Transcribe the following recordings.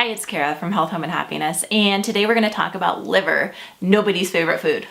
Hi, it's Kara from Health, Home, and Happiness, and today we're going to talk about liver, nobody's favorite food.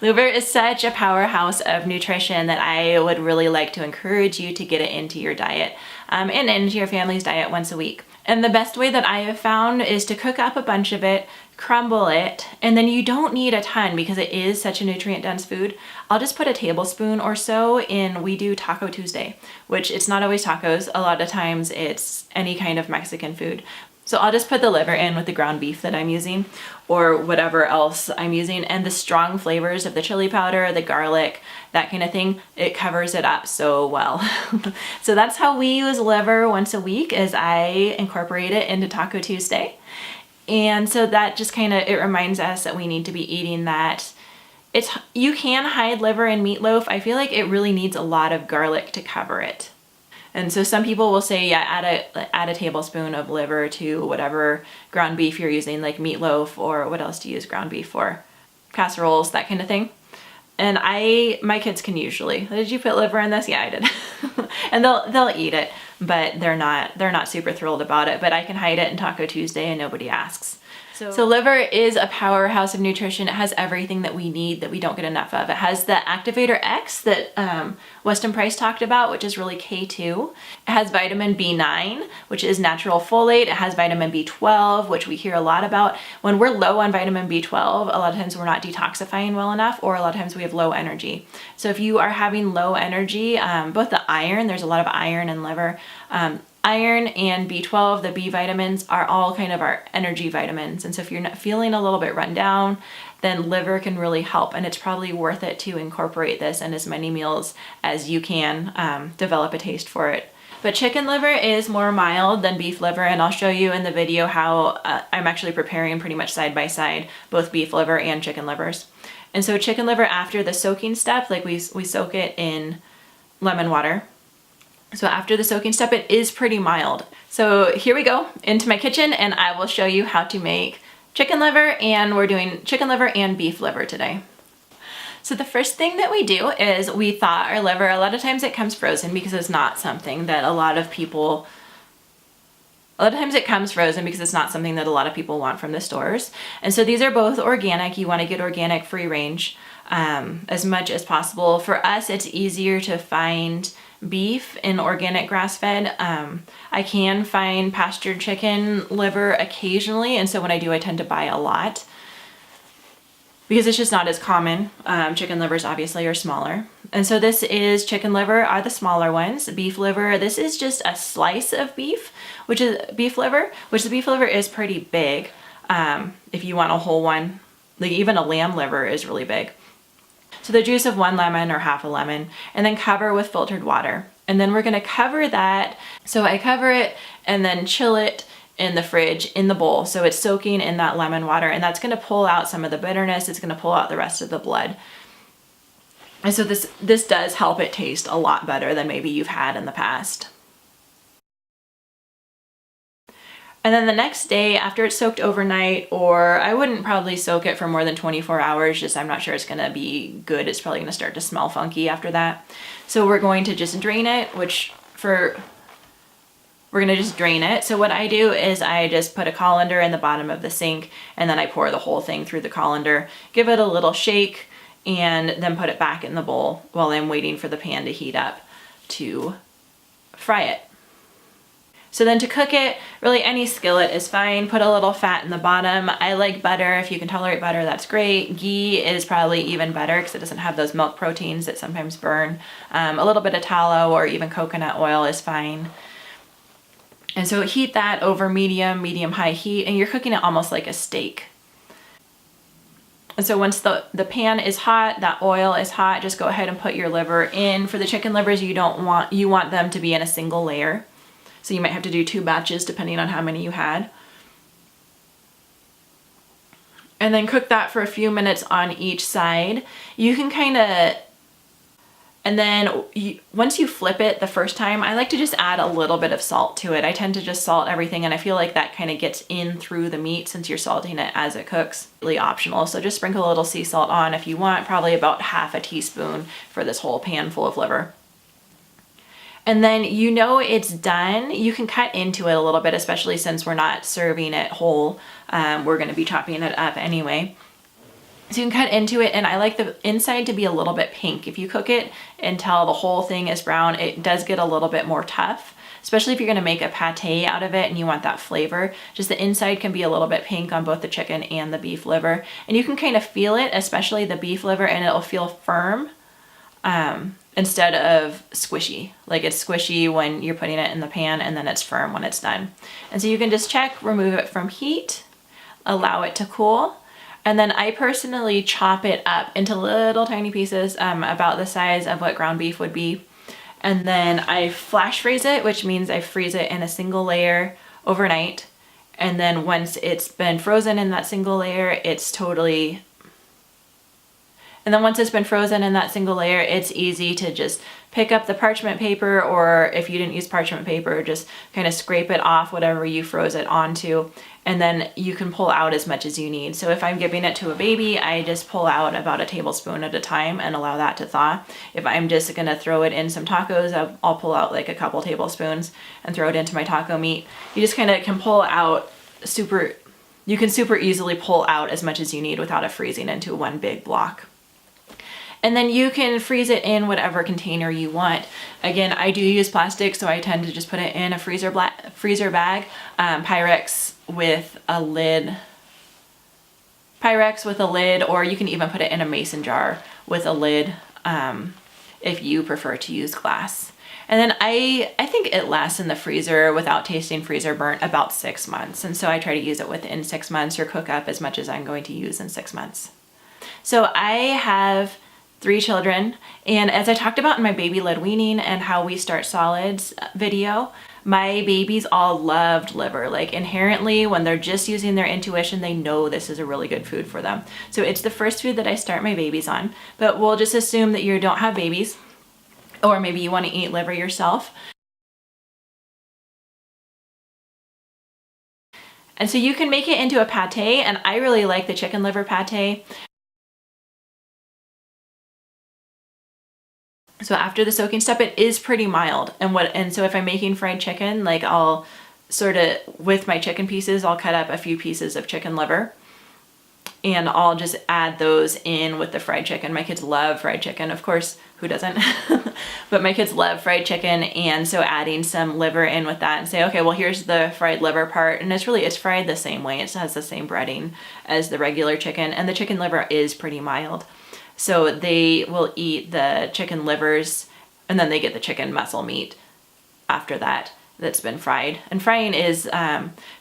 Liver is such a powerhouse of nutrition that I would really like to encourage you to get it into your diet and into your family's diet once a week. And the best way that I have found is to cook up a bunch of it, crumble it, and then you don't need a ton because it is such a nutrient-dense food. I'll just put a tablespoon or so in, we do Taco Tuesday, which it's not always tacos. A lot of times it's any kind of Mexican food. So I'll just put the liver in with the ground beef that I'm using or whatever else I'm using, and the strong flavors of the chili powder, the garlic, that kind of thing, it covers it up so well. So that's how we use liver once a week, is I incorporate it into Taco Tuesday. And so that just kind of, it reminds us that we need to be eating that. You can hide liver in meatloaf. I feel like it really needs a lot of garlic to cover it. And so some people will say, yeah, add a tablespoon of liver to whatever ground beef you're using, like meatloaf, or what else do you use ground beef for? Casseroles, that kind of thing. And my kids can usually, did you put liver in this? Yeah, I did. And they'll eat it, but they're not super thrilled about it. But I can hide it in Taco Tuesday and nobody asks. So liver is a powerhouse of nutrition. It has everything that we need that we don't get enough of. It has the Activator X that Weston Price talked about, which is really K2. It has vitamin B9, which is natural folate. It has vitamin B12, which we hear a lot about. When we're low on vitamin B12, a lot of times we're not detoxifying well enough, or a lot of times we have low energy. So if you are having low energy, both the iron, there's a lot of iron in liver, iron and B12, the B vitamins, are all kind of our energy vitamins. And so if you're not feeling a little bit run down, then liver can really help. And it's probably worth it to incorporate this in as many meals as you can, develop a taste for it. But chicken liver is more mild than beef liver, and I'll show you in the video how I'm actually preparing pretty much side by side both beef liver and chicken livers. And so chicken liver, after the soaking step, like we soak it in lemon water. So after the soaking step, it is pretty mild. So here we go into my kitchen, and I will show you how to make chicken liver, and we're doing chicken liver and beef liver today. So the first thing that we do is we thaw our liver. A lot of times it comes frozen because it's not something that a lot of people want from the stores. And so these are both organic. You want to get organic, free range, as much as possible. For us, it's easier to find beef in organic grass-fed. I can find pastured chicken liver occasionally, and so when I do, I tend to buy a lot because it's just not as common. Chicken livers obviously are smaller. And so this is chicken liver, are the smaller ones. Beef liver, this is just a slice of beef, which is beef liver, which the beef liver is pretty big. If you want a whole one, like even a lamb liver is really big. So the juice of 1 lemon or half a lemon, and then cover with filtered water. And then we're gonna cover that. So I cover it and then chill it in the fridge in the bowl. So it's soaking in that lemon water, and that's gonna pull out some of the bitterness. It's gonna pull out the rest of the blood. And so this does help it taste a lot better than maybe you've had in the past. And then the next day, after it's soaked overnight, or I wouldn't probably soak it for more than 24 hours, just I'm not sure it's gonna be good. It's probably gonna start to smell funky after that. So we're going to just drain it, we're gonna just drain it. So what I do is I just put a colander in the bottom of the sink, and then I pour the whole thing through the colander, give it a little shake, and then put it back in the bowl while I'm waiting for the pan to heat up to fry it. So then to cook it, really any skillet is fine. Put a little fat in the bottom. I like butter. If you can tolerate butter, that's great. Ghee is probably even better because it doesn't have those milk proteins that sometimes burn. A little bit of tallow or even coconut oil is fine. And so heat that over medium-high heat, and you're cooking it almost like a steak. And so once the pan is hot, that oil is hot, just go ahead and put your liver in. For the chicken livers, you want them to be in a single layer. So you might have to do 2 batches depending on how many you had. And then cook that for a few minutes on each side. You can and then once you flip it the first time, I like to just add a little bit of salt to it. I tend to just salt everything, and I feel like that kind of gets in through the meat since you're salting it as it cooks. Really optional, so just sprinkle a little sea salt on if you want, probably about half a teaspoon for this whole pan full of liver. And then you know it's done. You can cut into it a little bit, especially since we're not serving it whole. We're going to be chopping it up anyway. So you can cut into it, and I like the inside to be a little bit pink. If you cook it until the whole thing is brown, it does get a little bit more tough, especially if you're gonna make a pate out of it and you want that flavor. Just the inside can be a little bit pink on both the chicken and the beef liver. And you can kind of feel it, especially the beef liver, and it'll feel firm instead of squishy. Like it's squishy when you're putting it in the pan, and then it's firm when it's done. And so you can just check, remove it from heat, allow it to cool. And then I personally chop it up into little tiny pieces about the size of what ground beef would be. And then I flash freeze it, which means I freeze it in a single layer overnight. And then once it's been frozen in that single layer, it's easy to just pick up the parchment paper, or if you didn't use parchment paper, just kind of scrape it off whatever you froze it onto, and then you can pull out as much as you need. So if I'm giving it to a baby, I just pull out about a tablespoon at a time and allow that to thaw. If I'm just gonna throw it in some tacos, I'll pull out like a couple tablespoons and throw it into my taco meat. You just kind of can pull out you can super easily pull out as much as you need without it freezing into one big block. And then you can freeze it in whatever container you want. Again, I do use plastic, so I tend to just put it in a freezer bag, Pyrex with a lid, or you can even put it in a mason jar with a lid if you prefer to use glass. And then I think it lasts in the freezer without tasting freezer burnt about 6 months. And so I try to use it within 6 months, or cook up as much as I'm going to use in 6 months. So I have 3 children, and as I talked about in my baby led weaning and how we start solids video, my babies all loved liver. Like inherently, when they're just using their intuition, they know this is a really good food for them. So it's the first food that I start my babies on, but we'll just assume that you don't have babies, or maybe you want to eat liver yourself. And so you can make it into a pate, and I really like the chicken liver pate. So after the soaking step, it is pretty mild. And so if I'm making fried chicken, like I'll sort of, with my chicken pieces, I'll cut up a few pieces of chicken liver, and I'll just add those in with the fried chicken. My kids love fried chicken, of course, who doesn't? But my kids love fried chicken, and so adding some liver in with that and say, okay, well, here's the fried liver part, and it's fried the same way. It has the same breading as the regular chicken, and the chicken liver is pretty mild. So they will eat the chicken livers, and then they get the chicken muscle meat after that's been fried. And frying is,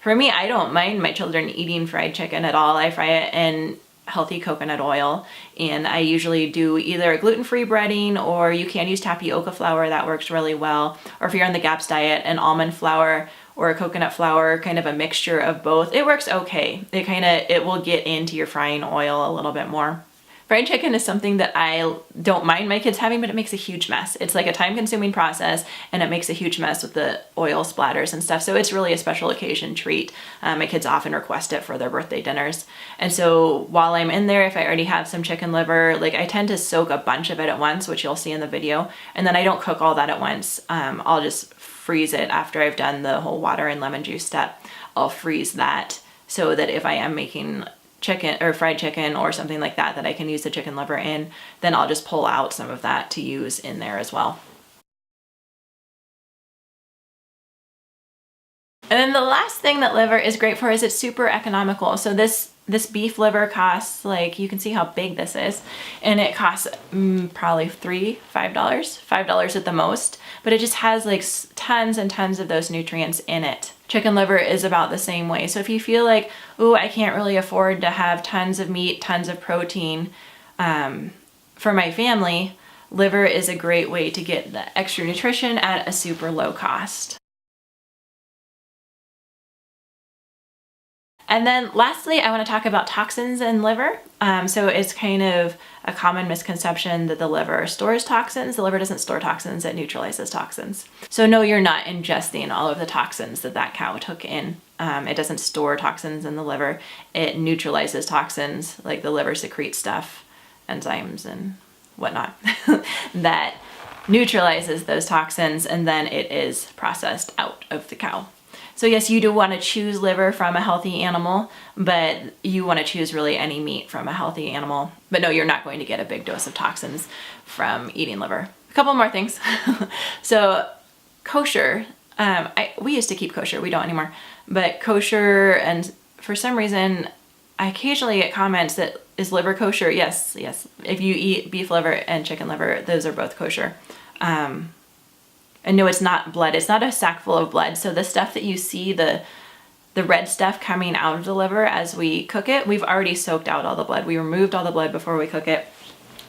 for me, I don't mind my children eating fried chicken at all. I fry it in healthy coconut oil, and I usually do either a gluten-free breading, or you can use tapioca flour. That works really well. Or if you're on the GAPS diet, an almond flour or a coconut flour, kind of a mixture of both. It works okay. It will get into your frying oil a little bit more. Fried chicken is something that I don't mind my kids having, but it makes a huge mess. It's like a time-consuming process, and it makes a huge mess with the oil splatters and stuff. So it's really a special occasion treat. My kids often request it for their birthday dinners. And so while I'm in there, if I already have some chicken liver, like I tend to soak a bunch of it at once, which you'll see in the video. And then I don't cook all that at once. I'll just freeze it after I've done the whole water and lemon juice step. I'll freeze that so that if I am making chicken or fried chicken or something like that I can use the chicken liver in, then I'll just pull out some of that to use in there as well. And then the last thing that liver is great for is it's super economical. So this beef liver costs, like you can see how big this is, and it costs probably $5 at the most, but it just has like tons and tons of those nutrients in it. Chicken liver is about the same way. So if you feel like, ooh, I can't really afford to have tons of meat, tons of protein for my family, liver is a great way to get the extra nutrition at a super low cost. And then lastly, I want to talk about toxins in liver. So it's kind of a common misconception that the liver stores toxins. The liver doesn't store toxins, it neutralizes toxins. So no, you're not ingesting all of the toxins that cow took in. It doesn't store toxins in the liver. It neutralizes toxins, like the liver secretes stuff, enzymes and whatnot, that neutralizes those toxins, and then it is processed out of the cow. So yes, you do want to choose liver from a healthy animal, but you want to choose really any meat from a healthy animal. But no, you're not going to get a big dose of toxins from eating liver. A couple more things. So kosher, we used to keep kosher, we don't anymore, but kosher, and for some reason, I occasionally get comments that, is liver kosher? Yes. If you eat beef liver and chicken liver, those are both kosher. And no, it's not blood. It's not a sack full of blood. So the stuff that you see, the red stuff coming out of the liver as we cook it, we've already soaked out all the blood. We removed all the blood before we cook it.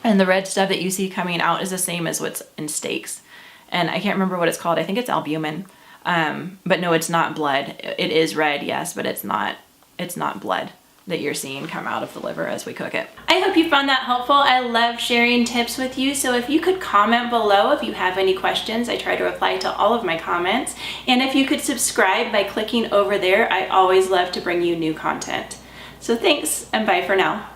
And the red stuff that you see coming out is the same as what's in steaks. And I can't remember what it's called. I think it's albumin. But no, it's not blood. It is red, yes, but it's not blood that you're seeing come out of the liver as we cook it. I hope you found that helpful. I love sharing tips with you, so if you could comment below if you have any questions. I try to reply to all of my comments. And if you could subscribe by clicking over there, I always love to bring you new content. So thanks, and bye for now.